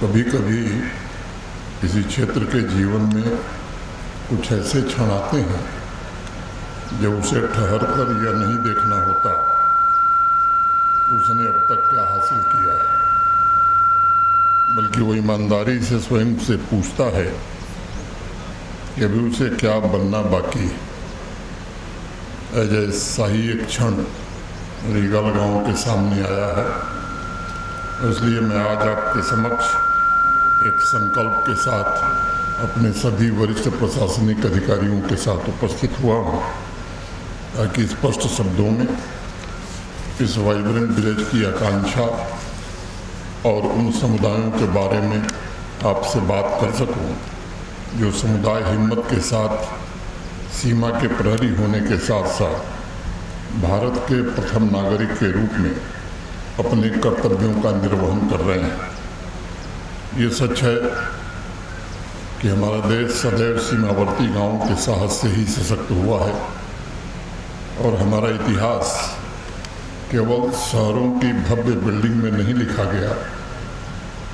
कभी कभी किसी क्षेत्र के जीवन में कुछ ऐसे क्षण आते हैं जब उसे ठहर कर यह नहीं देखना होता कि उसने अब तक क्या हासिल किया है, बल्कि वो ईमानदारी से स्वयं से पूछता है कि अभी उसे क्या बनना बाकी है। ऐसा ही एक क्षण रीगल गांव के सामने आया है। इसलिए मैं आज आपके समक्ष एक संकल्प के साथ अपने सभी वरिष्ठ प्रशासनिक अधिकारियों के साथ उपस्थित हुआ हूँ, ताकि स्पष्ट शब्दों में इस वाइब्रेंट विलेज की आकांक्षा और उन समुदायों के बारे में आपसे बात कर सकूँ जो समुदाय हिम्मत के साथ सीमा के प्रहरी होने के साथ साथ भारत के प्रथम नागरिक के रूप में अपने कर्तव्यों का निर्वहन कर रहे हैं। ये सच है कि हमारा देश सदैव सीमावर्ती गांवों के साहस से ही सशक्त हुआ है और हमारा इतिहास केवल शहरों की भव्य बिल्डिंग में नहीं लिखा गया,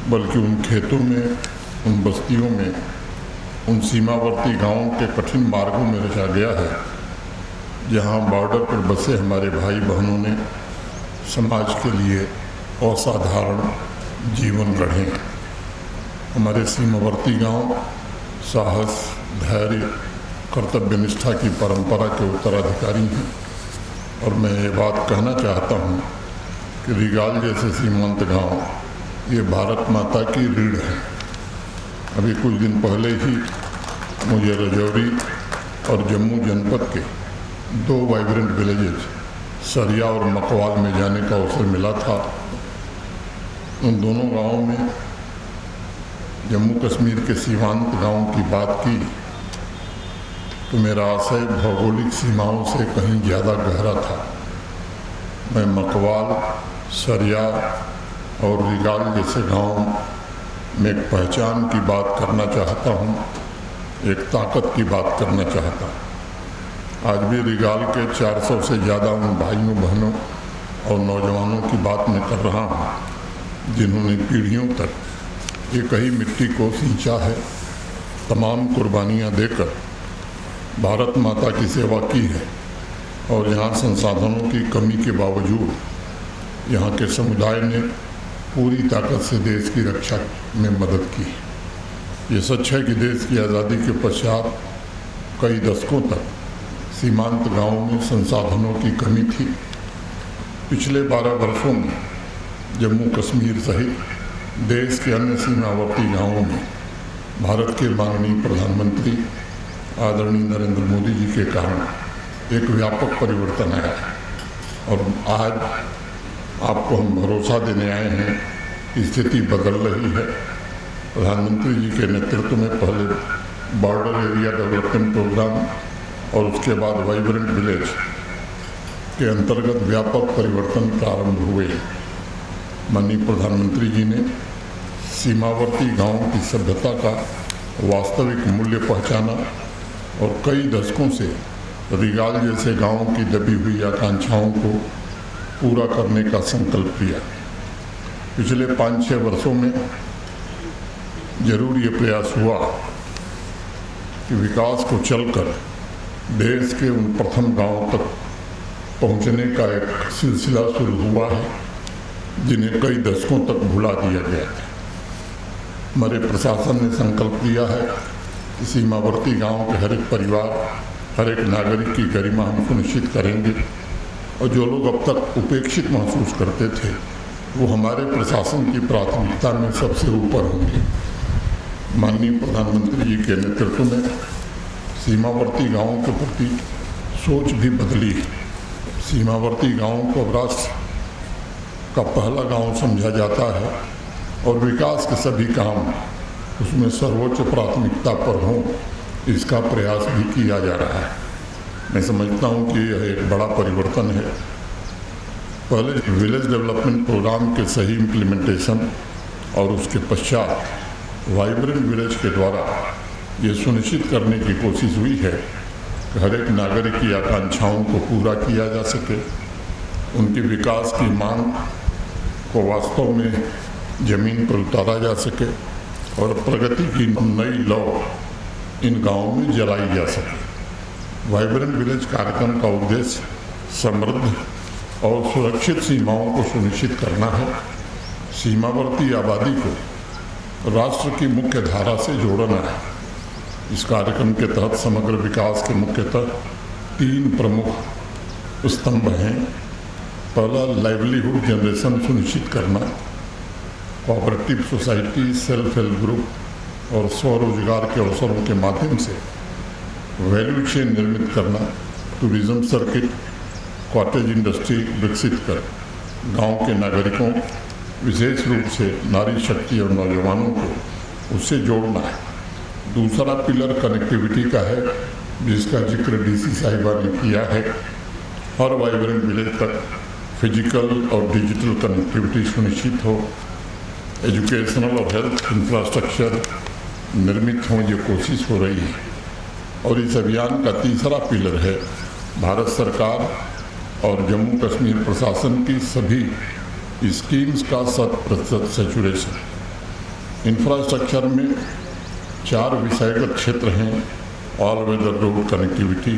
बल्कि उन खेतों में, उन बस्तियों में, उन सीमावर्ती गांवों के कठिन मार्गों में रचा गया है, जहां बॉर्डर पर बसे हमारे भाई बहनों ने समाज के लिए असाधारण जीवन गढ़े। हमारे सीमावर्ती गांव साहस, धैर्य, कर्तव्य निष्ठा की परंपरा के उत्तराधिकारी हैं और मैं ये बात कहना चाहता हूँ कि रीगाल जैसे सीमांत गांव ये भारत माता की रीढ़ है। अभी कुछ दिन पहले ही मुझे राजौरी और जम्मू जनपद के 2 वाइब्रेंट विलेजेज सरिया और मकवाल में जाने का अवसर मिला था। उन दोनों गांवों में जम्मू कश्मीर के सीमांत गांवों की बात की तो मेरा आशय भौगोलिक सीमाओं से कहीं ज़्यादा गहरा था। मैं मकवाल, सरिया और रीगाल जैसे गांव में एक पहचान की बात करना चाहता हूँ, एक ताकत की बात करना चाहता हूँ। आज भी रीगाल के 400 से ज़्यादा उन भाइयों बहनों और नौजवानों की बात मैं कर रहा हूँ जिन्होंने पीढ़ियों तक एक ही मिट्टी को सींचा है, तमाम कुर्बानियाँ देकर भारत माता की सेवा की है और यहाँ संसाधनों की कमी के बावजूद यहाँ के समुदाय ने पूरी ताकत से देश की रक्षा में मदद की। ये सच है कि देश की आज़ादी के पश्चात कई दशकों तक सीमांत गांवों में संसाधनों की कमी थी। पिछले 12 वर्षों में जम्मू कश्मीर सहित देश के अन्य सीमावर्ती गांवों में भारत के माननीय प्रधानमंत्री आदरणीय नरेंद्र मोदी जी के कारण एक व्यापक परिवर्तन आया है और आज आपको हम भरोसा देने आए हैं कि स्थिति बदल रही है। प्रधानमंत्री जी के नेतृत्व में पहले बॉर्डर एरिया डेवलपमेंट प्रोग्राम और उसके बाद वाइब्रेंट विलेज के अंतर्गत व्यापक परिवर्तन प्रारंभ हुए। माननीय प्रधानमंत्री जी ने सीमावर्ती गांवों की सभ्यता का वास्तविक मूल्य पहचाना और कई दशकों से रीगाल जैसे गांवों की दबी हुई आकांक्षाओं को पूरा करने का संकल्प लिया। पिछले 5-6 वर्षों में जरूर ये प्रयास हुआ कि विकास को चलकर देश के उन प्रथम गांवों तक पहुंचने का एक सिलसिला शुरू हुआ है जिन्हें कई दशकों तक भुला दिया गया था। हमारे प्रशासन ने संकल्प लिया है कि सीमावर्ती गांव के हर एक परिवार, हर एक नागरिक की गरिमा हम सुनिश्चित करेंगे और जो लोग अब तक उपेक्षित महसूस करते थे वो हमारे प्रशासन की प्राथमिकता में सबसे ऊपर होंगे। माननीय प्रधानमंत्री जी के नेतृत्व में सीमावर्ती गांवों के प्रति सोच भी बदली है। सीमावर्ती गांवों को राष्ट्र का पहला गांव समझा जाता है और विकास के सभी काम उसमें सर्वोच्च प्राथमिकता पर हों, इसका प्रयास भी किया जा रहा है। मैं समझता हूँ कि यह एक बड़ा परिवर्तन है। पहले विलेज डेवलपमेंट प्रोग्राम के सही इम्प्लीमेंटेशन और उसके पश्चात वाइब्रेंट विलेज के द्वारा ये सुनिश्चित करने की कोशिश हुई है कि हर एक नागरिक की आकांक्षाओं को पूरा किया जा सके, उनकी विकास की मांग को वास्तव में जमीन पर उतारा जा सके और प्रगति की नई लौ इन गांवों में जलाई जा सके। वाइब्रेंट विलेज कार्यक्रम का उद्देश्य समृद्ध और सुरक्षित सीमाओं को सुनिश्चित करना है। सीमावर्ती आबादी को राष्ट्र की मुख्य धारा से जोड़ना है। इस कार्यक्रम के तहत समग्र विकास के मुख्यतः 3 प्रमुख स्तंभ हैं। पहला, लाइवलीहुड जनरेशन सुनिश्चित करना, cooperative society, self help group और स्वरोजगार के अवसरों के माध्यम से वैल्यू चेन निर्मित करना, टूरिज्म सर्किट, कॉटेज इंडस्ट्री विकसित कर गांव के नागरिकों, विशेष रूप से नारी शक्ति और नौजवानों को उससे जोड़ना है। दूसरा पिलर कनेक्टिविटी का है, जिसका जिक्र डीसी साहिबा ने किया है। हर वाइब्रेंट विलेज तक फिजिकल और डिजिटल कनेक्टिविटी सुनिश्चित हो, एजुकेशनल और हेल्थ इंफ्रास्ट्रक्चर निर्मित हों, ये कोशिश हो रही है। और इस अभियान का तीसरा पिलर है भारत सरकार और जम्मू कश्मीर प्रशासन की सभी स्कीम्स का 100% सैचुरेशन। इंफ्रास्ट्रक्चर में 4 विषयगत क्षेत्र हैं: all weather road connectivity,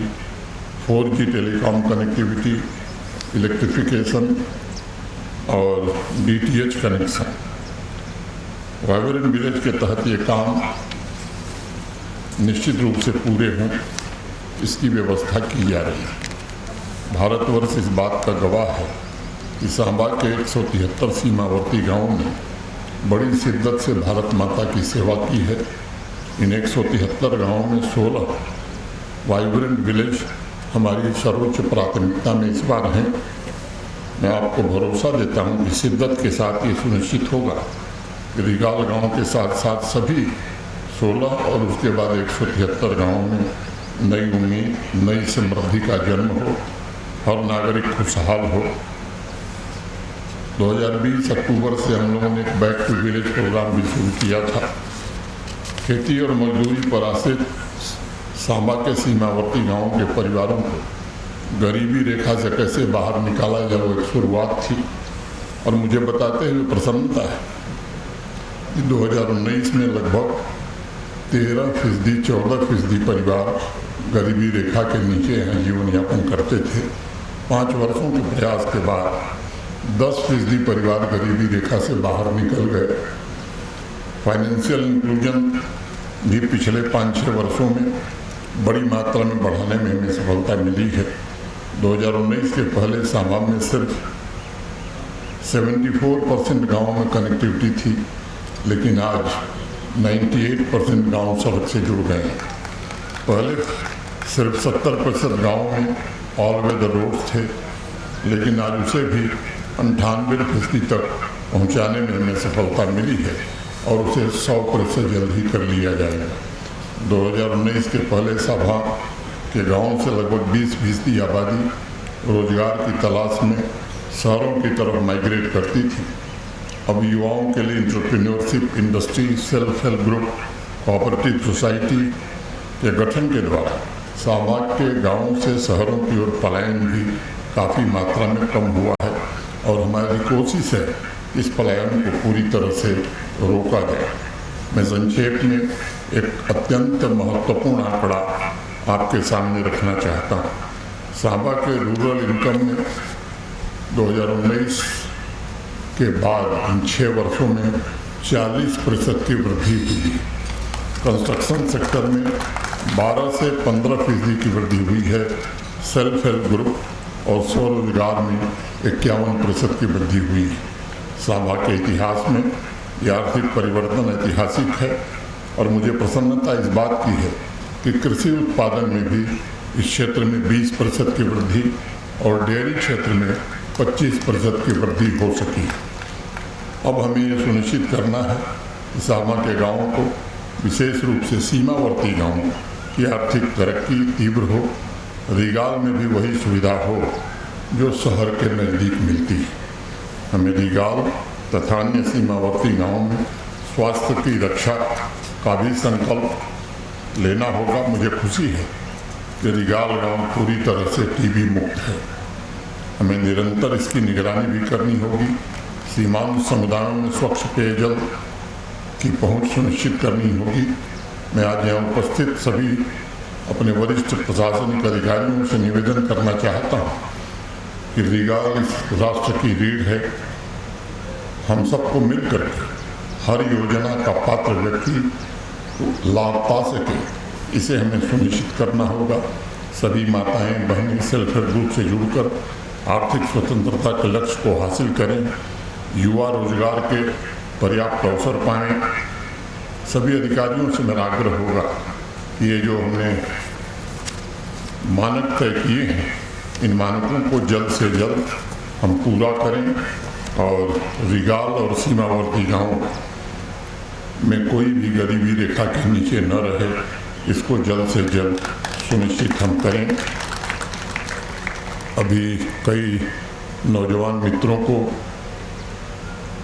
4G telecom connectivity, electrification और DTH कनेक्शन। वाइब्रेंट विलेज के तहत ये काम निश्चित रूप से पूरे हों, इसकी व्यवस्था की जा रही है। भारतवर्ष इस बात का गवाह है कि सांबा के 173 सीमावर्ती गांवों ने बड़ी शिद्दत से भारत माता की सेवा की है। इन 173 गांवों में 16 वाइब्रेंट विलेज हमारी सर्वोच्च प्राथमिकता में इस बार हैं। मैं आपको भरोसा देता हूं कि शिद्दत के साथ ये सुनिश्चित होगा कि रिगाल गांव के साथ साथ सभी 16 और उसके बाद 173 गांवों में नई उम्मीद, नई समृद्धि का जन्म हो, हर नागरिक खुशहाल हो। 2020 अक्टूबर से हम लोगों ने एक बैक टू विलेज प्रोग्राम भी शुरू किया था। खेती और मजदूरी पर आश्रित सांबा के सीमावर्ती गांवों के परिवारों को गरीबी रेखा से कैसे बाहर निकाला जाए, वो एक शुरुआत थी। और मुझे बताते हुए प्रसन्नता है कि 2019 में लगभग 13%, 14% परिवार गरीबी रेखा के नीचे हैं, जीवन यापन करते थे। 5 वर्षों के प्रयास के बाद 10% परिवार गरीबी रेखा से बाहर निकल गए। फाइनेंशियल इंक्लूजन भी पिछले 5-6 वर्षों में बड़ी मात्रा में बढ़ाने में हमें सफलता मिली है। 2019 के पहले सांबा में सिर्फ 74% गाँवों में कनेक्टिविटी थी, लेकिन आज 98% गाँव सड़क से जुड़ गए हैं। पहले सिर्फ 70% गाँव में ऑल वेदर रोड्स थे, लेकिन आज उसे भी 98% तक पहुंचाने में हमें सफलता मिली है और उसे 100% जल्द ही कर लिया जाएगा। 2019 के पहले सांबा के गाँव से लगभग 20% आबादी रोजगार की तलाश में शहरों की तरफ माइग्रेट करती थी। अब युवाओं के लिए entrepreneurship, industry, self help group, cooperative society के गठन के द्वारा सांबा के गाँव से शहरों की ओर पलायन भी काफ़ी मात्रा में कम हुआ है और हमारी कोशिश है इस पलायन को पूरी तरह से रोका जाए। मैं संक्षेप में एक अत्यंत महत्वपूर्ण आंकड़ा आपके सामने रखना चाहता हूँ। सांबा के रूरल इनकम में 2019 के बाद इन 6 वर्षों में 40% की वृद्धि हुई। कंस्ट्रक्शन सेक्टर में 12 से 15% की वृद्धि हुई है। सेल्फ हेल्प ग्रुप और स्वरोजगार में 51% की वृद्धि हुई। सांबा के इतिहास में यह आर्थिक परिवर्तन ऐतिहासिक है और मुझे प्रसन्नता इस बात की है कि कृषि उत्पादन में भी इस क्षेत्र में 20% की वृद्धि और डेयरी क्षेत्र में 25% की वृद्धि हो सकी। अब हमें ये सुनिश्चित करना है कि सांबा के गाँवों को, विशेष रूप से सीमावर्ती गाँवों की आर्थिक तरक्की तीव्र हो, रिगाल में भी वही सुविधा हो जो शहर के नज़दीक मिलती है। हमें रिगाल तथा अन्य सीमावर्ती गाँवों में स्वास्थ्य की रक्षा का भी संकल्प लेना होगा। मुझे खुशी है कि रिगाल गाँव पूरी तरह से टीबी मुक्त है। हमें निरंतर इसकी निगरानी भी करनी होगी। सीमांत समुदायों में स्वच्छ पेयजल की पहुंच सुनिश्चित करनी होगी। मैं आज यहाँ उपस्थित सभी अपने वरिष्ठ प्रशासनिक अधिकारियों से निवेदन करना चाहता हूँ कि रिगाल इस राष्ट्र की रीढ़ है। हम सबको मिलकर हर योजना का पात्र व्यक्ति लाभ पा सके, इसे हमें सुनिश्चित करना होगा। सभी माताएं बहनें सेल्फ हेल्प ग्रुप से जुड़कर आर्थिक स्वतंत्रता के लक्ष्य को हासिल करें, युवा रोजगार के पर्याप्त अवसर पाएं। सभी अधिकारियों से मेरा आग्रह होगा कि ये जो हमने मानक तय किए हैं, इन मानकों को जल्द से जल्द हम पूरा करें और रिगाल और सीमावर्ती गांव में कोई भी गरीबी रेखा के नीचे न रहे, इसको जल्द से जल्द सुनिश्चित हम करें। अभी कई नौजवान मित्रों को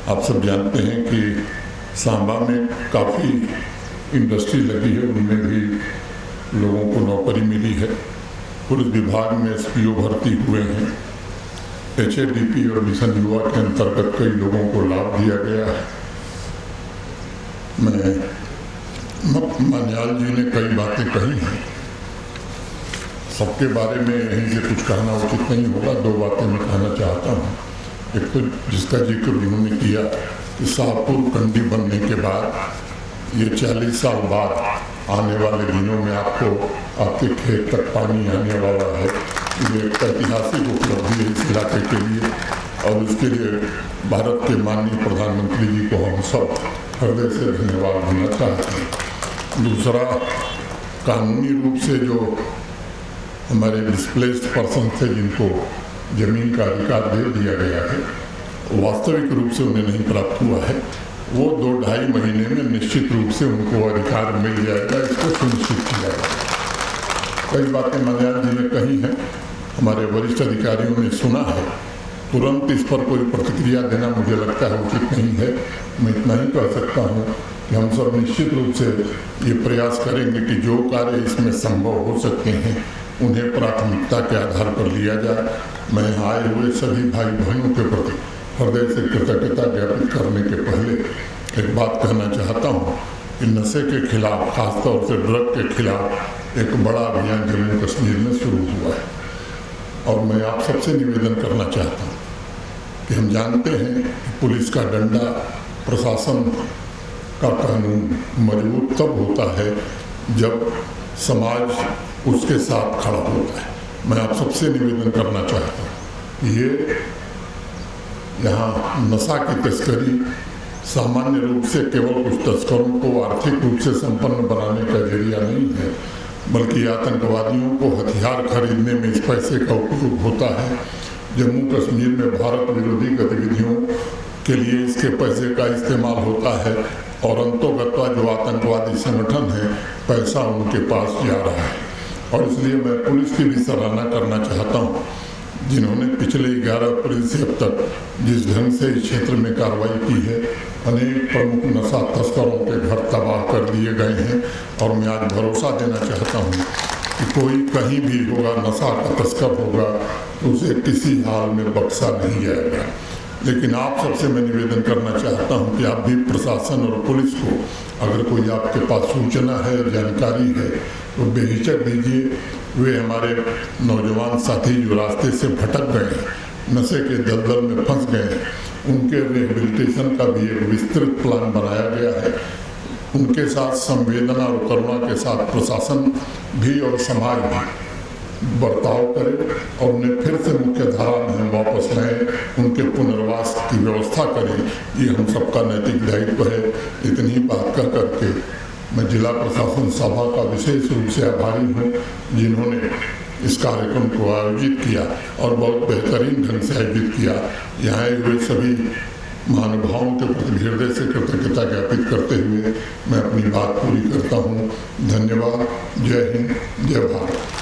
आप सब जानते हैं कि सांबा में काफ़ी इंडस्ट्री लगी है, उनमें भी लोगों को नौकरी मिली है। पुलिस विभाग में एसपीओ भर्ती हुए हैं। HADP और मिशन युवा के अंतर्गत कई लोगों को लाभ दिया गया है। मन्याल जी ने कई बातें कही हैं, सबके बारे में यहीं से कुछ कहना उचित नहीं होगा। दो बातें मैं कहना चाहता हूँ। एक तो जिसका जिक्र उन्होंने किया कि शाहपुर कंडी बनने के बाद ये 40 साल बाद आने वाले दिनों में आपको आपके खेत तक पानी आने वाला है। ये एक ऐतिहासिक उपलब्धि है इस इलाके के लिए और इसके लिए भारत के माननीय प्रधानमंत्री जी को हम सब हृदय से धन्यवाद देना चाहते हैं। दूसरा, कानूनी रूप से जो हमारे डिस्प्लेस्ड पर्सन थे जिनको ज़मीन का अधिकार दे दिया गया है, वास्तविक रूप से उन्हें नहीं प्राप्त हुआ है, वो 2-2.5 महीने में निश्चित रूप से उनको अधिकार मिल जाएगा। इसको सुनिश्चित किया जाएगा। कई बातें मन्याल जी ने कही हैं, हमारे वरिष्ठ अधिकारियों ने सुना है। तुरंत इस पर कोई प्रतिक्रिया देना मुझे लगता है उचित नहीं है। मैं इतना ही कह सकता हूँ कि हम सब निश्चित रूप से ये प्रयास करेंगे कि जो कार्य इसमें संभव हो सकते हैं उन्हें प्राथमिकता के आधार पर लिया जाए। मैं आए हुए सभी भाई बहनों के प्रति हृदय से कृतज्ञता ज्ञापित करने के पहले एक बात कहना चाहता हूँ कि नशे के खिलाफ, खासतौर से ड्रग के खिलाफ एक बड़ा अभियान जम्मू कश्मीर में शुरू हुआ है और मैं आप सबसे निवेदन करना चाहता हूँ कि हम जानते हैं कि पुलिस का डंडा, प्रशासन का कानून मजबूत तब होता है जब समाज उसके साथ खड़ा होता है। मैं आप सबसे निवेदन करना चाहता हूँ, ये यहाँ नशा की तस्करी सामान्य रूप से केवल कुछ तस्करों को आर्थिक रूप से संपन्न बनाने का जरिया नहीं है, बल्कि आतंकवादियों को हथियार खरीदने में इस पैसे का उपयोग होता है। जम्मू कश्मीर में भारत विरोधी गतिविधियों के लिए इसके पैसे का इस्तेमाल होता है और अंतोगत्वा जो आतंकवादी संगठन है, पैसा उनके पास जा रहा है। और इसलिए मैं पुलिस की भी सराहना करना चाहता हूँ जिन्होंने पिछले 11 अप्रैल से अब तक जिस ढंग से इस क्षेत्र में कार्रवाई की है। अनेक प्रमुख नशा तस्करों के घर तबाह कर दिए गए हैं और मैं आज भरोसा देना चाहता हूँ कि कोई कहीं भी होगा, नशा का तस्कर होगा, तो उसे किसी हाल में बख्शा नहीं जाएगा। लेकिन आप सबसे मैं निवेदन करना चाहता हूं कि आप भी प्रशासन और पुलिस को अगर कोई आपके पास सूचना है, जानकारी है, तो बेहिचक दीजिए। वे हमारे नौजवान साथी जो रास्ते से भटक गए, नशे के दलदल में फंस गए, उनके रिहेबिलिटेशन का भी एक विस्तृत प्लान बनाया गया है। उनके साथ संवेदना और करुणा के साथ प्रशासन भी और समाज भी बर्ताव करें और उन्हें फिर से मुख्य धारा में वापस लाएं, उनके पुनर्वास की व्यवस्था करें। ये हम सबका नैतिक दायित्व है। इतनी बात कह करके मैं जिला प्रशासन सभा का विशेष रूप से आभारी हूँ जिन्होंने इस कार्यक्रम को आयोजित किया और बहुत बेहतरीन ढंग से आयोजित किया। यहाँ आए हुए सभी महानुभावों के प्रति हृदय से कृतज्ञता ज्ञापित करते हुए मैं अपनी बात पूरी करता हूँ। धन्यवाद। जय हिंद, जय भारत।